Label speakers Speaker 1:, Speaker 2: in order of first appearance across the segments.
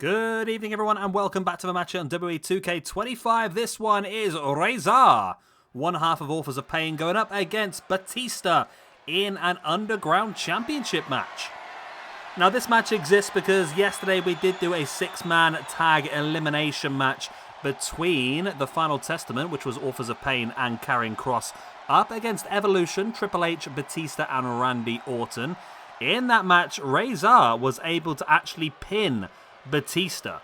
Speaker 1: Good evening, everyone, and welcome back to the match on WWE 2K25. This one is Rezar, one half of Authors of Pain, going up against Batista in an Underground Championship match. Now, this match exists because yesterday we did do a six-man tag elimination match between the Final Testament, which was Authors of Pain and Karrion Kross, up against Evolution, Triple H, Batista, and Randy Orton. In that match, Rezar was able to actually pin Batista.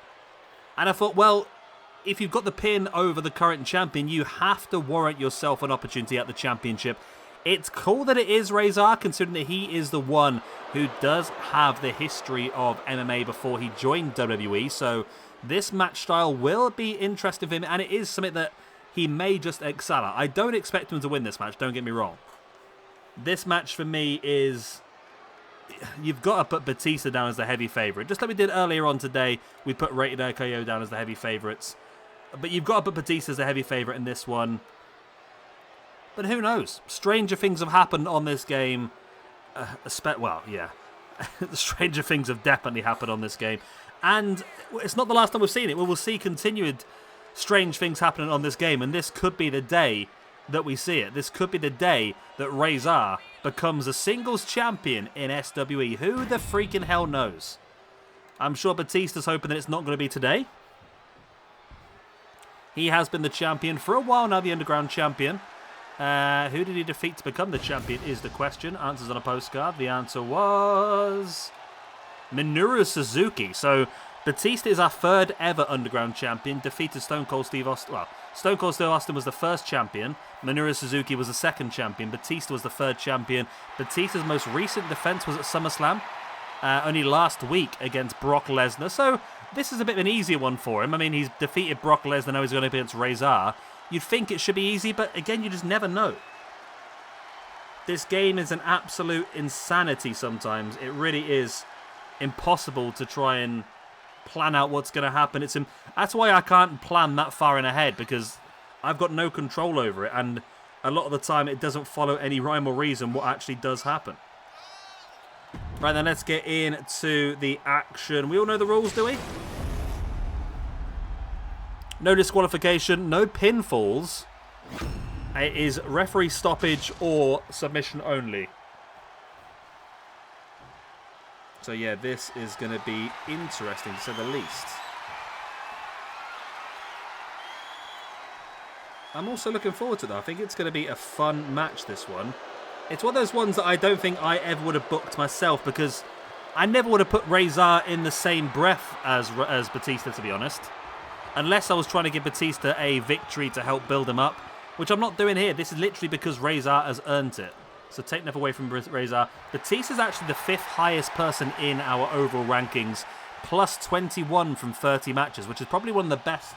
Speaker 1: And I thought, well, if you've got the pin over the current champion, you have to warrant yourself an opportunity at the championship. It's cool that it is Rezar, considering that he is the one who does have the history of MMA before he joined WWE. So this match style will be interesting for him, and it is something that he may just excel at. I don't expect him to win this match, don't get me wrong. This match for me is... You've got to put Batista down as the heavy favourite. Just like we did earlier on today, we put Rated RKO down as the heavy favourites. But you've got to put Batista as the heavy favourite in this one. But who knows? Stranger things have happened on this game. Well, yeah. Stranger things have definitely happened on this game. And it's not the last time we've seen it. We will see continued strange things happening on this game. And this could be the day that we see it. This could be the day that Rezar becomes a singles champion in SWE. Who the freaking hell knows? I'm sure Batista's hoping that it's not going to be today. He has been the champion for a while now, the Underground champion. Who did he defeat to become the champion is the question. Answers on a postcard. The answer was Minoru Suzuki. So Batista is our third ever Underground champion. Defeated Stone Cold Steve Austin. Well, Stone Cold Steve Austin was the first champion. Minoru Suzuki was the second champion. Batista was the third champion. Batista's most recent defense was at SummerSlam. Only last week against Brock Lesnar. So this is a bit of an easier one for him. I mean, he's defeated Brock Lesnar. Now he's going up against Rezar. You'd think it should be easy, but again, you just never know. This game is an absolute insanity sometimes. It really is impossible to try and plan out what's going to happen. That's why I can't plan that far in ahead, because I've got no control over it, and a lot of the time it doesn't follow any rhyme or reason what actually does happen. Right then, let's get into the action. We all know the rules, do we? No disqualification, no pinfalls. It is referee stoppage or submission only. So yeah, this is going to be interesting to say the least. I'm also looking forward to that. I think it's going to be a fun match, this one. It's one of those ones that I don't think I ever would have booked myself, because I never would have put Rezar in the same breath as Batista, to be honest. Unless I was trying to give Batista a victory to help build him up, which I'm not doing here. This is literally because Rezar has earned it. So take enough away from Rezar. Batista's actually the 5th highest person in our overall rankings, plus 21 from 30 matches, which is probably one of the best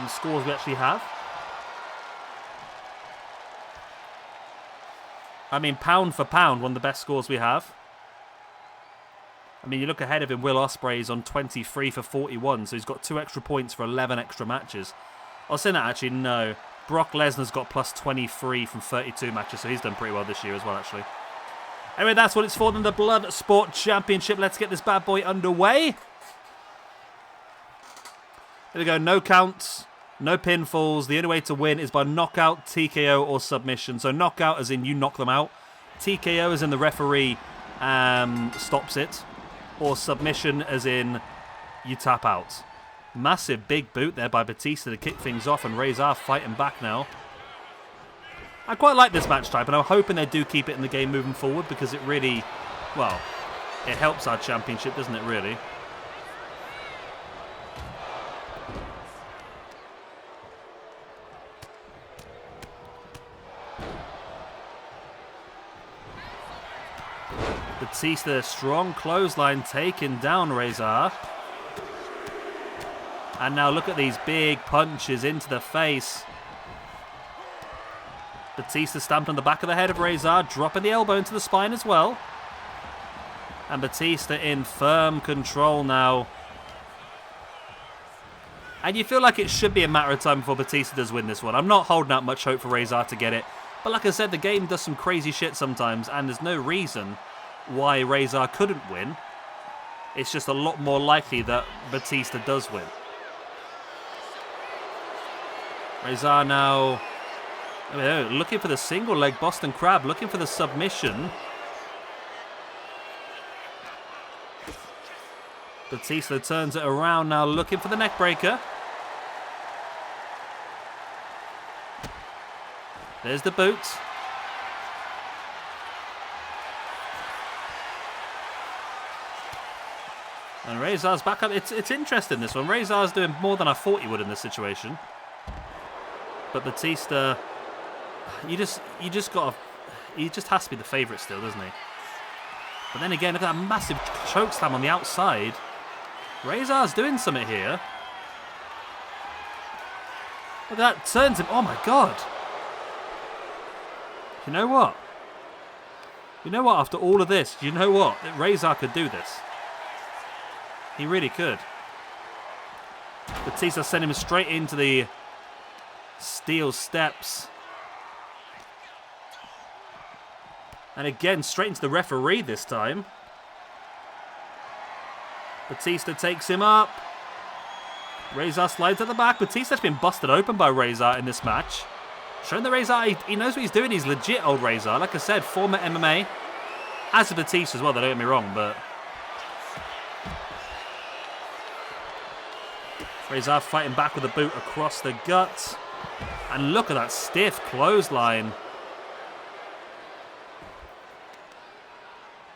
Speaker 1: scores we actually have. I mean, pound for pound, one of the best scores we have. I mean, you look ahead of him, Will Ospreay's on 23 for 41, so he's got 2 extra points for 11 extra matches. I'll say that, actually, no. Brock Lesnar's got plus 23 from 32 matches, so he's done pretty well this year as well, actually. Anyway, that's what it's for, then the Blood Sport Championship. Let's get this bad boy underway. There we go, no counts, no pinfalls. The only way to win is by knockout, TKO, or submission. So knockout as in you knock them out. TKO as in the referee stops it. Or submission as in you tap out. Massive big boot there by Batista to kick things off, and Rezar fighting back now. I quite like this match type, and I'm hoping they do keep it in the game moving forward, because it really, well, it helps our championship, doesn't it, really? Batista, strong clothesline, taking down Rezar. And now look at these big punches into the face. Batista stamped on the back of the head of Rezar, dropping the elbow into the spine as well. And Batista in firm control now. And you feel like it should be a matter of time before Batista does win this one. I'm not holding out much hope for Rezar to get it. But like I said, the game does some crazy shit sometimes, and there's no reason why Rezar couldn't win. It's just a lot more likely that Batista does win. Rezar now looking for the single leg Boston Crab, looking for the submission. Batista turns it around now, looking for the neck breaker. There's the boot. And Rezar's back up. It's interesting, this one. Rezar's doing more than I thought he would in this situation. But Batista, he just has to be the favourite still, doesn't he? But then again, look at that massive choke slam on the outside. Rezar's doing something here. Look at that, turns him. Oh my god. You know what? You know what, after all of this, you know what? Rezar could do this. He really could. Batista sent him straight into the steel steps. And again, straight into the referee this time. Batista takes him up. Rezar slides at the back. Batista's been busted open by Rezar in this match. Showing the Rezar, he knows what he's doing. He's legit old Rezar. Like I said, former MMA. As a Batista as well, don't get me wrong, but... Rezar fighting back with a boot across the gut. And look at that stiff clothesline.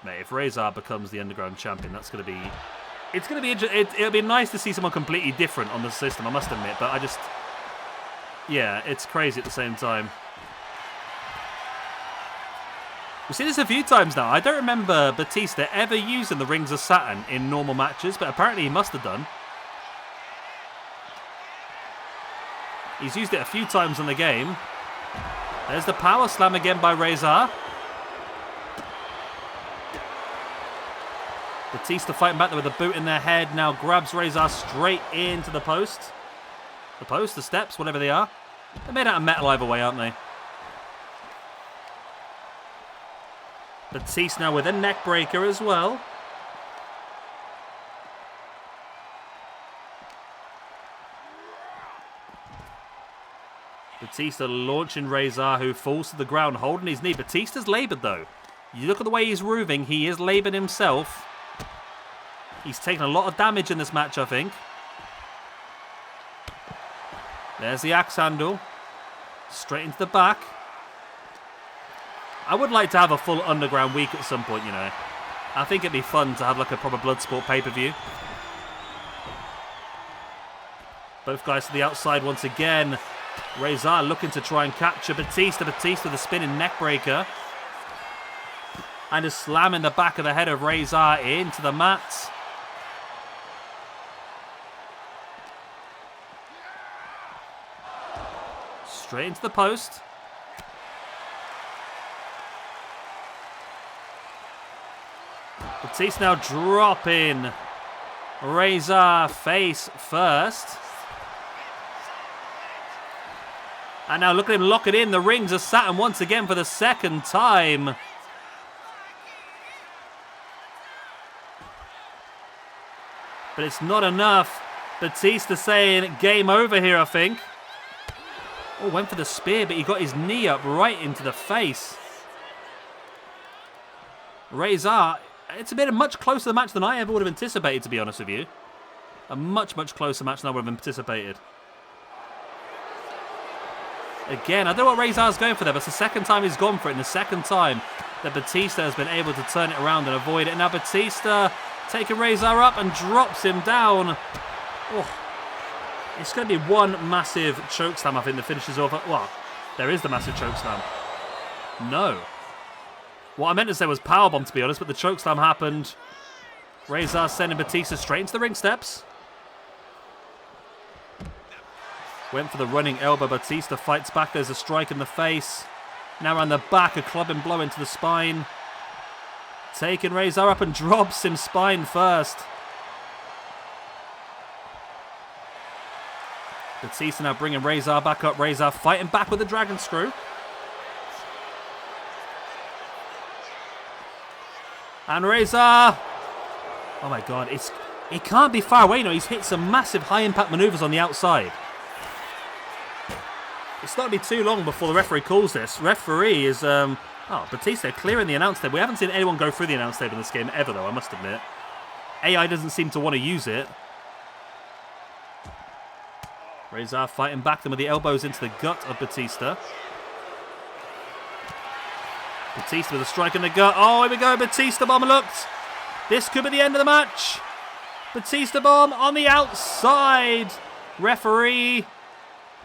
Speaker 1: Mate, if Rezar becomes the Underground Champion, that's going to be... It's going to be interesting. It'll be nice to see someone completely different on the system, I must admit. But I just... Yeah, it's crazy at the same time. We've seen this a few times now. I don't remember Batista ever using the Rings of Saturn in normal matches, but apparently he must have done. He's used it a few times in the game. There's the power slam again by Rezar. Batista fighting back there with a boot in their head. Now grabs Rezar straight into the post. The post, the steps, whatever they are. They're made out of metal either way, aren't they? Batista now with a neck breaker as well. Batista launching Rezar, who falls to the ground, holding his knee. Batista's laboured, though. You look at the way he's roving, he is laboured himself. He's taken a lot of damage in this match, I think. There's the axe handle. Straight into the back. I would like to have a full Underground week at some point, you know. I think it'd be fun to have like a proper Bloodsport pay-per-view. Both guys to the outside once again. Rezar looking to try and capture Batista. Batista with a spinning neck breaker. And just slamming the back of the head of Rezar into the mat. Straight into the post. Batista now dropping Rezar face first. And now look at him lock it in. The Rings of Saturn once again for the second time. But it's not enough. Batista saying game over here, I think. Oh, went for the spear, but he got his knee up right into the face. Rezar, it's been a much closer match than I ever would have anticipated, to be honest with you. A much, much closer match than I would have anticipated. Again, I don't know what Rezar's going for there, but it's the second time he's gone for it, and the second time that Batista has been able to turn it around and avoid it. And now Batista taking Rezar up and drops him down. Oh. It's going to be one massive chokeslam, I think, that finishes off. Well, there is the massive chokeslam. No. What I meant to say was powerbomb, to be honest, but the chokeslam happened. Rezar sending Batista straight into the ring steps. Went for the running elbow. Batista fights back. There's a strike in the face. Now around the back, a clubbing blow into the spine. Taking Rezar up and drops him spine first. Batista now bringing Rezar back up. Rezar fighting back with the dragon screw. And Rezar Oh my god, it can't be far away. No, he's hit some massive high-impact maneuvers on the outside. It's not going to be too long before the referee calls this. Referee is, oh, Batista clearing the announce table. We haven't seen anyone go through the announce table in this game ever, though, I must admit. AI doesn't seem to want to use it. Rezar fighting back them with the elbows into the gut of Batista. Batista with a strike in the gut. Oh, here we go. Batista bomb looked. This could be the end of the match. Batista bomb on the outside. Referee.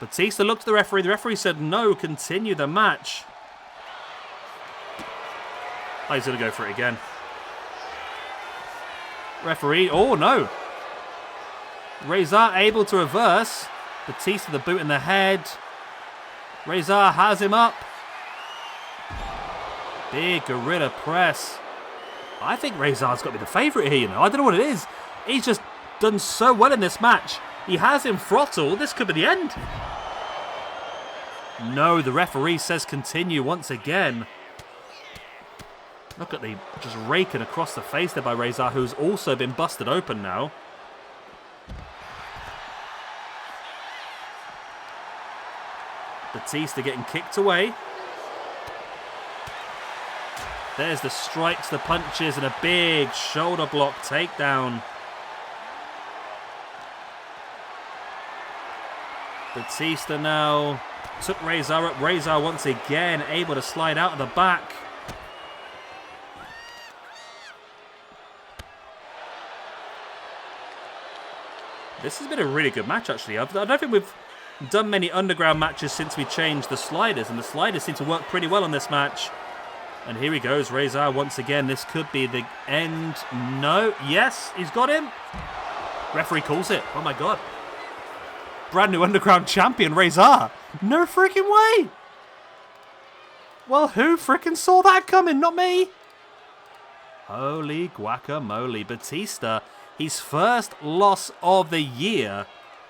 Speaker 1: Batista looked at the referee. The referee said no, continue the match. Oh, he's going to go for it again. Referee. Oh, no. Rezar able to reverse. Batista the boot in the head. Rezar has him up. Big gorilla press. I think Rezar's got to be the favourite here, you know. I don't know what it is. He's just done so well in this match. He has him throttled. This could be the end. No, the referee says continue once again. Look at the just raking across the face there by Rezar, who's also been busted open now. Batista getting kicked away. There's the strikes, the punches, and a big shoulder block takedown. Batista now took Rezar up. Rezar once again able to slide out of the back. This has been a really good match, actually. I don't think we've done many underground matches since we changed the sliders, and the sliders seem to work pretty well on this match. And here he goes, Rezar once again. This could be the end. No. Yes, he's got him. Referee calls it. Oh my god. Brand new underground champion, Rezar. No freaking way. Well, who freaking saw that coming? Not me. Holy guacamole. Batista, his first loss of the year,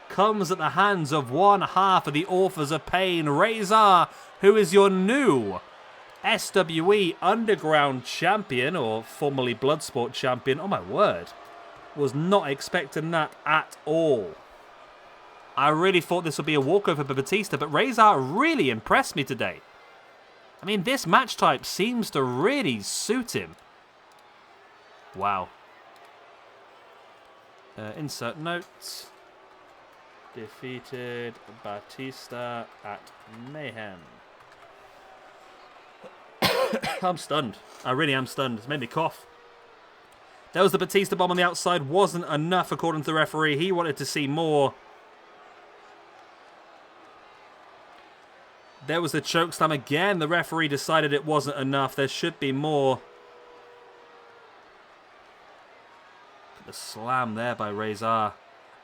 Speaker 1: comes at the hands of one half of the Authors of Pain, Rezar, who is your new SWE Underground Champion, or formerly Bloodsport Champion. Oh my word. Was not expecting that at all. I really thought this would be a walkover for Batista, but Rezar really impressed me today. I mean, this match type seems to really suit him. Wow. Insert notes. Defeated Batista at Mayhem. I'm stunned. I really am stunned. It's made me cough. There was the Batista bomb on the outside. Wasn't enough, according to the referee. He wanted to see more. There was the chokeslam again. The referee decided it wasn't enough. There should be more. The slam there by Rezar.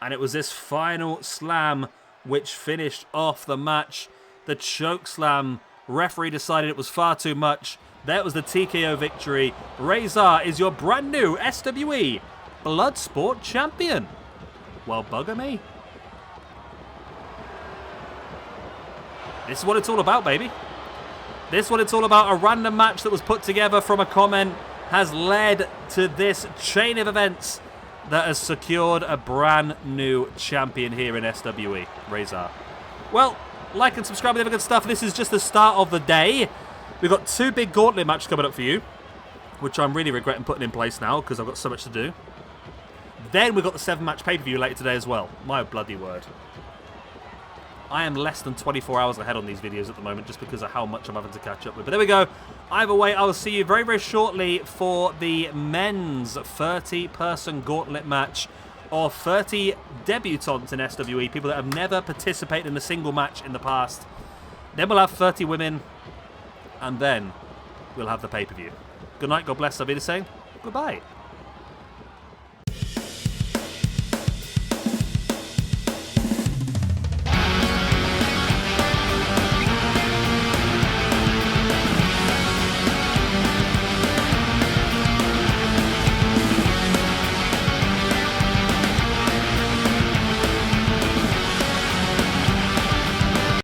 Speaker 1: And it was this final slam which finished off the match. The chokeslam. Referee decided it was far too much. That was the TKO victory. Rezar is your brand new SWE Bloodsport Champion. Well, bugger me. This is what it's all about, baby. This is what it's all about. A random match that was put together from a comment has led to this chain of events that has secured a brand new champion here in SWE, Rezar. Well, like and subscribe with the good stuff. This is just the start of the day. We've got two big gauntlet matches coming up for you, which I'm really regretting putting in place now because I've got so much to do. Then we've got the 7-match pay-per-view later today as well. My bloody word. I am less than 24 hours ahead on these videos at the moment just because of how much I'm having to catch up with. But there we go. Either way, I will see you very, very shortly for the men's 30-person gauntlet match, or 30 debutants in SWE, people that have never participated in a single match in the past. Then we'll have 30 women, and then we'll have the pay-per-view. Good night, God bless, I'll be the same. Goodbye.